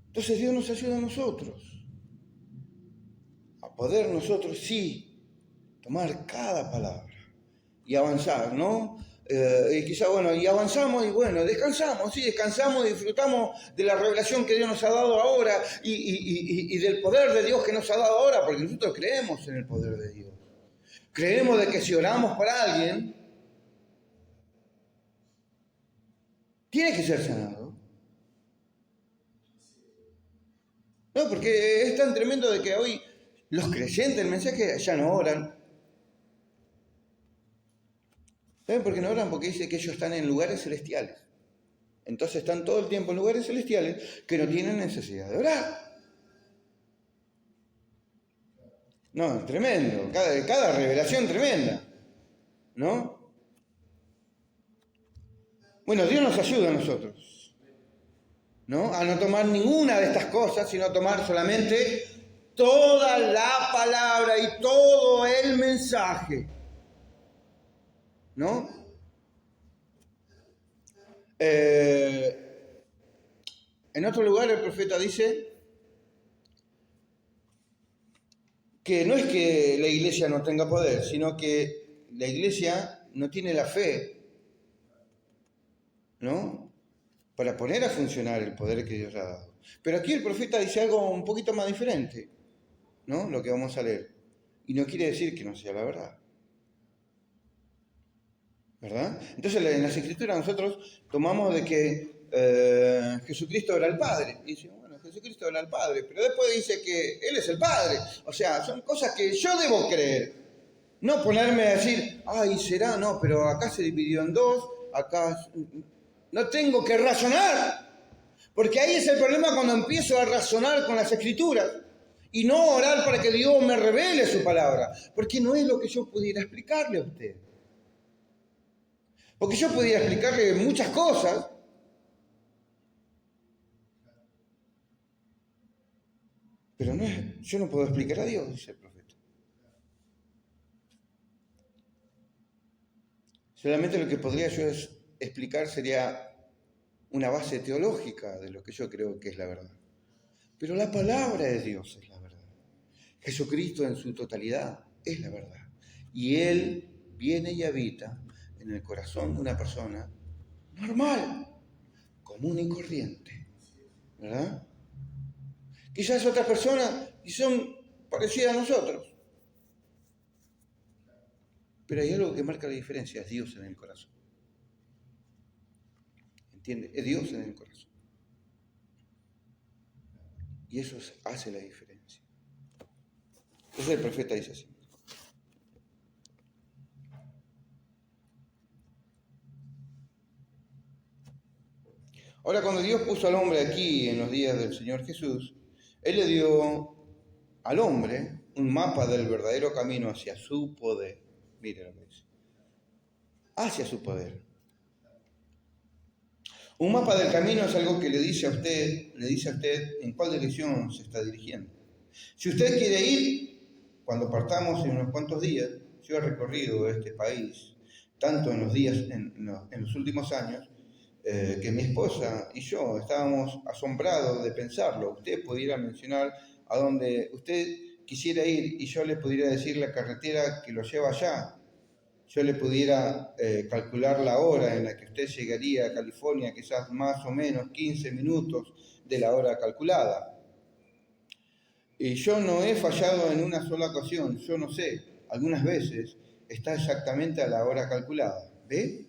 Entonces Dios nos ayuda a nosotros. A poder nosotros sí tomar cada palabra y avanzar, ¿no? Y quizá, bueno, y avanzamos y bueno, descansamos y disfrutamos de la revelación que Dios nos ha dado ahora y del poder de Dios que nos ha dado ahora, porque nosotros creemos en el poder de Dios. Creemos de que si oramos para alguien, tiene que ser sanado. No, porque es tan tremendo de que hoy los creyentes del mensaje ya no oran. ¿Saben por qué no oran? Porque dice que ellos están en lugares celestiales. Entonces están todo el tiempo en lugares celestiales que no tienen necesidad de orar. No, tremendo. Cada revelación tremenda. ¿No? Bueno, Dios nos ayuda a nosotros, ¿no? A no tomar ninguna de estas cosas, sino tomar solamente toda la palabra y todo el mensaje, ¿no? En otro lugar el profeta dice que no es que la iglesia no tenga poder, sino que la iglesia no tiene la fe, ¿no? Para poner a funcionar el poder que Dios le ha dado. Pero aquí el profeta dice algo un poquito más diferente, ¿no? Lo que vamos a leer. Y no quiere decir que no sea la verdad. ¿Verdad? Entonces en las Escrituras nosotros tomamos de que Jesucristo era el Padre. Y decimos, bueno, Jesucristo era el Padre, pero después dice que Él es el Padre. O sea, son cosas que yo debo creer. No ponerme a decir, ay, será, no, pero acá se dividió en dos, acá... No tengo que razonar, porque ahí es el problema cuando empiezo a razonar con las Escrituras y no orar para que Dios me revele su palabra, porque no es lo que yo pudiera explicarle a usted. Porque yo pudiera explicarle muchas cosas, pero yo no puedo explicar a Dios, dice el profeta. Solamente lo que podría yo explicar sería una base teológica de lo que yo creo que es la verdad. Pero la palabra de Dios es la verdad. Jesucristo en su totalidad es la verdad. Y Él viene y habita en el corazón de una persona normal, común y corriente, ¿verdad? Quizás otras personas y son parecidas a nosotros, pero hay algo que marca la diferencia, es Dios en el corazón. ¿Entiende? Es Dios en el corazón. Y eso hace la diferencia. Entonces el profeta dice así. Ahora, cuando Dios puso al hombre aquí en los días del Señor Jesús, Él le dio al hombre un mapa del verdadero camino hacia su poder. Mire lo que dice. Hacia su poder. Un mapa del camino es algo que le dice a usted en cuál dirección se está dirigiendo. Si usted quiere ir, cuando partamos en unos cuantos días, yo he recorrido este país, tanto en los últimos años, que mi esposa y yo estábamos asombrados de pensarlo. Usted pudiera mencionar a donde usted quisiera ir y yo le pudiera decir la carretera que lo lleva allá. Yo le pudiera calcular la hora en la que usted llegaría a California, quizás más o menos 15 minutos de la hora calculada. Y yo no he fallado en una sola ocasión, yo no sé, algunas veces está exactamente a la hora calculada. ¿Ve?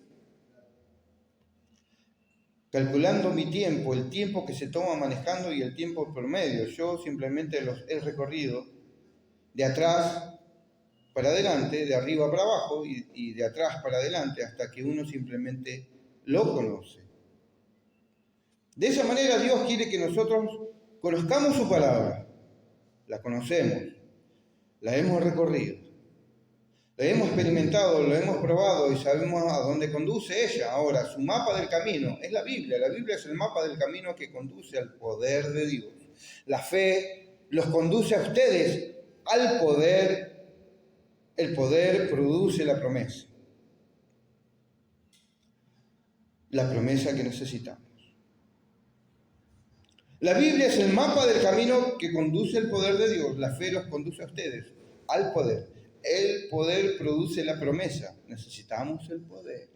Calculando mi tiempo, el tiempo que se toma manejando y el tiempo promedio. Yo simplemente los he recorrido de atrás para adelante, de arriba para abajo y de atrás para adelante hasta que uno simplemente lo conoce. De esa manera Dios quiere que nosotros conozcamos su palabra. La conocemos, la hemos recorrido, la hemos experimentado, lo hemos probado y sabemos a dónde conduce ella. Ahora, su mapa del camino es la Biblia es el mapa del camino que conduce al poder de Dios. La fe los conduce a ustedes al poder. El poder produce la promesa que necesitamos. La Biblia es el mapa del camino que conduce al poder de Dios. La fe los conduce a ustedes al poder. El poder produce la promesa. Necesitamos el poder.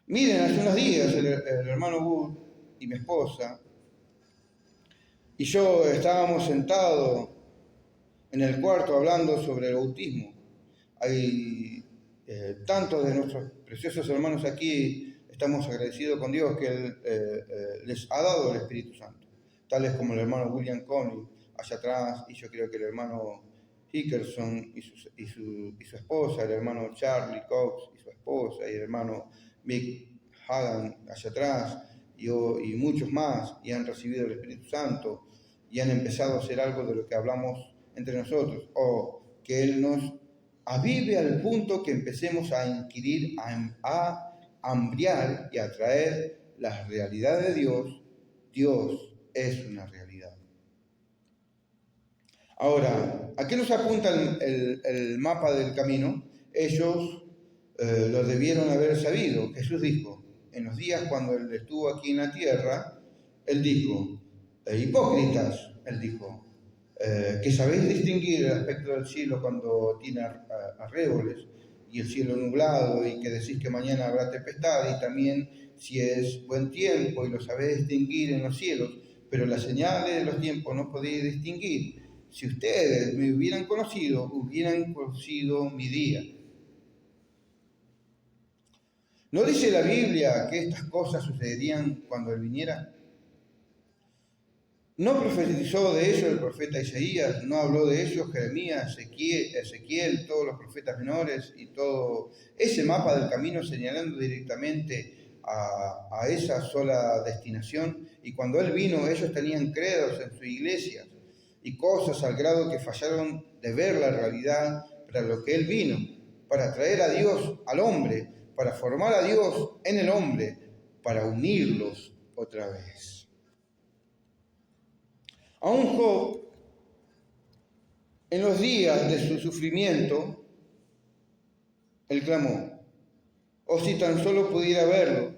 Miren, hace unos días el hermano Wood y mi esposa y yo estábamos sentados en el cuarto hablando sobre el bautismo. Hay tantos de nuestros preciosos hermanos aquí estamos agradecidos con Dios que Él les ha dado el Espíritu Santo, tales como el hermano William Conley allá atrás, y yo creo que el hermano Hickerson y su esposa, el hermano Charlie Cox y su esposa, y el hermano Mick Hagan allá atrás, y muchos más, y han recibido el Espíritu Santo, y han empezado a hacer algo de lo que hablamos entre nosotros, o que Él nos avive al punto que empecemos a inquirir, a hambriar y a traer la realidad de Dios. Dios es una realidad. Ahora, ¿a qué nos apunta el mapa del camino? Ellos lo debieron haber sabido. Jesús dijo, en los días cuando Él estuvo aquí en la tierra, Él dijo, hipócritas, Él dijo, que sabéis distinguir el aspecto del cielo cuando tiene arreboles y el cielo nublado, y que decís que mañana habrá tempestad, y también si es buen tiempo y lo sabéis distinguir en los cielos, pero las señales de los tiempos no podéis distinguir. Si ustedes me hubieran conocido mi día. ¿No dice la Biblia que estas cosas sucederían cuando Él viniera? ¿No profetizó de ello el profeta Isaías? ¿No habló de ello Jeremías, Ezequiel, todos los profetas menores y todo ese mapa del camino señalando directamente a esa sola destinación? Y cuando Él vino, ellos tenían credos en su iglesia y cosas al grado que fallaron de ver la realidad para lo que Él vino, para traer a Dios al hombre, para formar a Dios en el hombre, para unirlos otra vez. Aún Job, en los días de su sufrimiento, él clamó, oh, si tan solo pudiera verlo.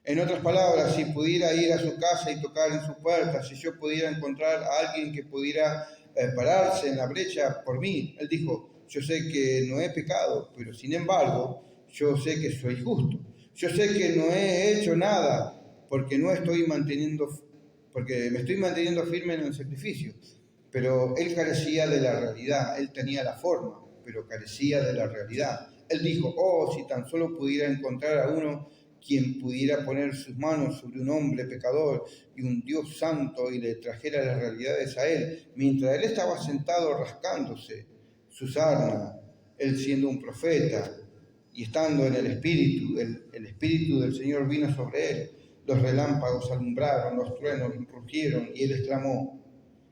En otras palabras, si pudiera ir a su casa y tocar en su puerta, si yo pudiera encontrar a alguien que pudiera pararse en la brecha por mí. Él dijo, yo sé que no he pecado, pero sin embargo, yo sé que soy justo. Yo sé que no he hecho nada porque me estoy manteniendo firme en el sacrificio. Pero él carecía de la realidad, él tenía la forma, pero carecía de la realidad. Él dijo, oh, si tan solo pudiera encontrar a uno quien pudiera poner sus manos sobre un hombre pecador y un Dios santo y le trajera las realidades a él, mientras él estaba sentado rascándose su sarna, él siendo un profeta y estando en el Espíritu, el Espíritu del Señor vino sobre él. Los relámpagos alumbraron, los truenos rugieron y él exclamó,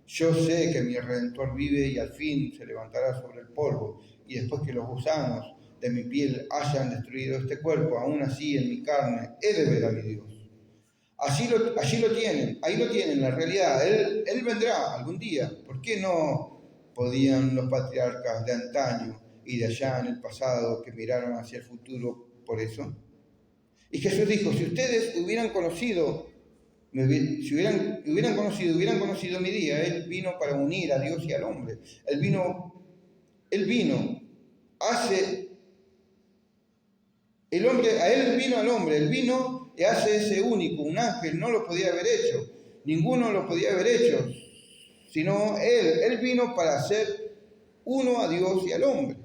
yo sé que mi Redentor vive y al fin se levantará sobre el polvo, y después que los gusanos de mi piel hayan destruido este cuerpo, aún así en mi carne he de ver a mi Dios. Allí lo tienen, ahí lo tienen, la realidad. Él vendrá algún día. ¿Por qué no podían los patriarcas de antaño y de allá en el pasado que miraron hacia el futuro por eso? Y Jesús dijo, si ustedes hubieran conocido mi día, Él vino para unir a Dios y al hombre. Él vino al hombre, Él vino y hace ese único, un ángel no lo podía haber hecho, ninguno lo podía haber hecho, sino Él vino para hacer uno a Dios y al hombre.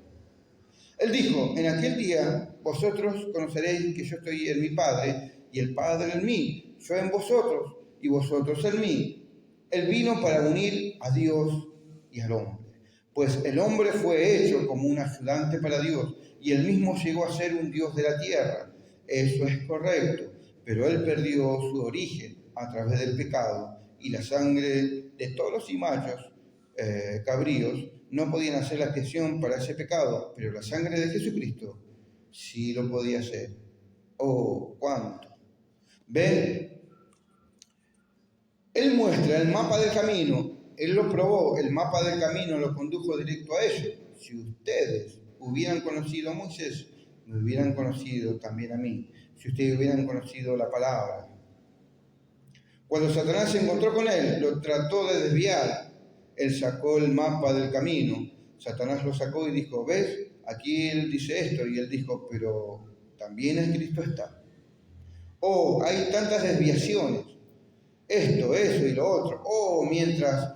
Él dijo, en aquel día vosotros conoceréis que yo estoy en mi Padre y el Padre en mí, yo en vosotros y vosotros en mí. Él vino para unir a Dios y al hombre, pues el hombre fue hecho como un ayudante para Dios y él mismo llegó a ser un Dios de la tierra. Eso es correcto, pero él perdió su origen a través del pecado y la sangre de toros y machos cabríos no podían hacer la expiación para ese pecado, pero la sangre de Jesucristo sí lo podía hacer. Oh, cuánto. ¿Ven? Él muestra el mapa del camino, Él lo probó, el mapa del camino lo condujo directo a ello. Si ustedes hubieran conocido a Moisés, me hubieran conocido también a mí. Si ustedes hubieran conocido la palabra. Cuando Satanás se encontró con él, lo trató de desviar. Él sacó el mapa del camino. Satanás lo sacó y dijo, ¿ves? Aquí él dice esto. Y él dijo, pero también escrito está. Oh, hay tantas desviaciones. Esto, eso y lo otro. Oh, mientras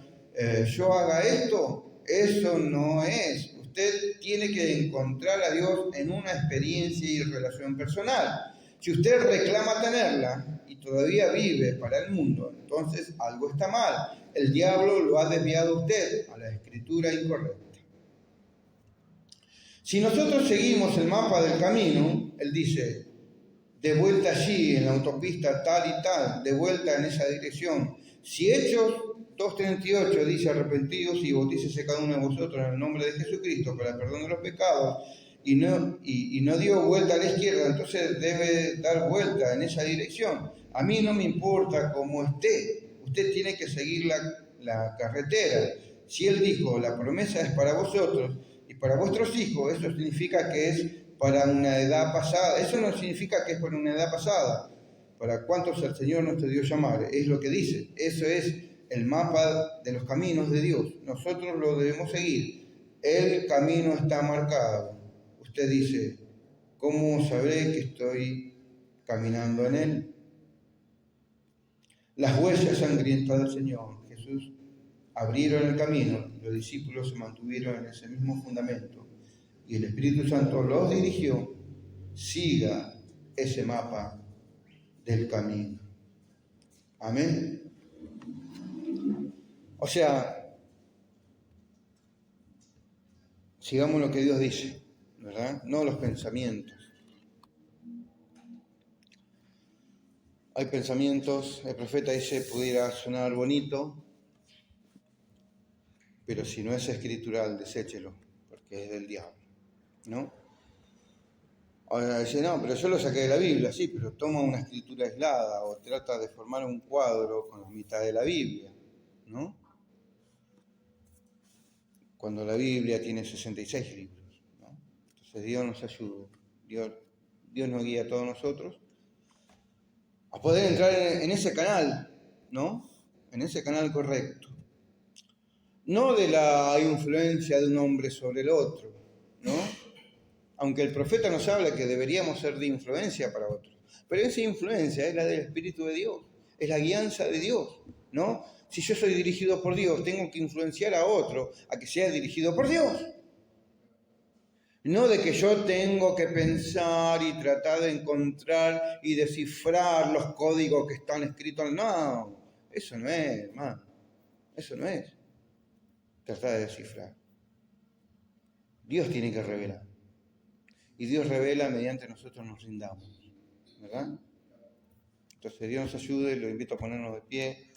yo haga esto, eso no es. Usted tiene que encontrar a Dios en una experiencia y relación personal. Si usted reclama tenerla y todavía vive para el mundo, entonces algo está mal. El diablo lo ha desviado a usted a la escritura incorrecta. Si nosotros seguimos el mapa del camino, él dice, de vuelta allí, en la autopista tal y tal, de vuelta en esa dirección. Si Hechos 2:38 dice, arrepentidos y bautícese cada uno de vosotros en el nombre de Jesucristo para el perdón de los pecados, y no dio vuelta a la izquierda, entonces debe dar vuelta en esa dirección. A mí no me importa cómo esté, usted tiene que seguir la carretera. Si él dijo, la promesa es para vosotros y para vuestros hijos, eso significa que es para una edad pasada. Eso no significa que es para una edad pasada. ¿Para cuántos el Señor nos te dio llamar? Es lo que dice. Eso es el mapa de los caminos de Dios. Nosotros lo debemos seguir. El camino está marcado. Usted dice, ¿cómo sabré que estoy caminando en él? Las huellas sangrientas del Señor Jesús abrieron el camino, los discípulos se mantuvieron en ese mismo fundamento y el Espíritu Santo los dirigió, siga ese mapa del camino. Amén. O sea, sigamos lo que Dios dice, ¿verdad? No los pensamientos. Hay pensamientos, el profeta dice, pudiera sonar bonito, pero si no es escritural, deséchelo, porque es del diablo, ¿no? Ahora dice, no, pero yo lo saqué de la Biblia, sí, pero toma una escritura aislada o trata de formar un cuadro con la mitad de la Biblia, ¿no? Cuando la Biblia tiene 66 libros, ¿no? Entonces Dios nos ayuda, Dios nos guía a todos nosotros a poder entrar en ese canal, ¿no? En ese canal correcto. No de la influencia de un hombre sobre el otro, ¿no? Aunque el profeta nos habla que deberíamos ser de influencia para otros. Pero esa influencia es la del Espíritu de Dios, es la guianza de Dios, ¿no? Si yo soy dirigido por Dios, tengo que influenciar a otro a que sea dirigido por Dios. No de que yo tengo que pensar y tratar de encontrar y descifrar los códigos que están escritos. No, eso no es, hermano. Eso no es tratar de descifrar. Dios tiene que revelar. Y Dios revela mediante nosotros nos rindamos, ¿verdad? Entonces Dios nos ayude, los invito a ponernos de pie.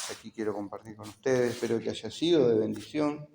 Aquí quiero compartir con ustedes, espero que haya sido de bendición.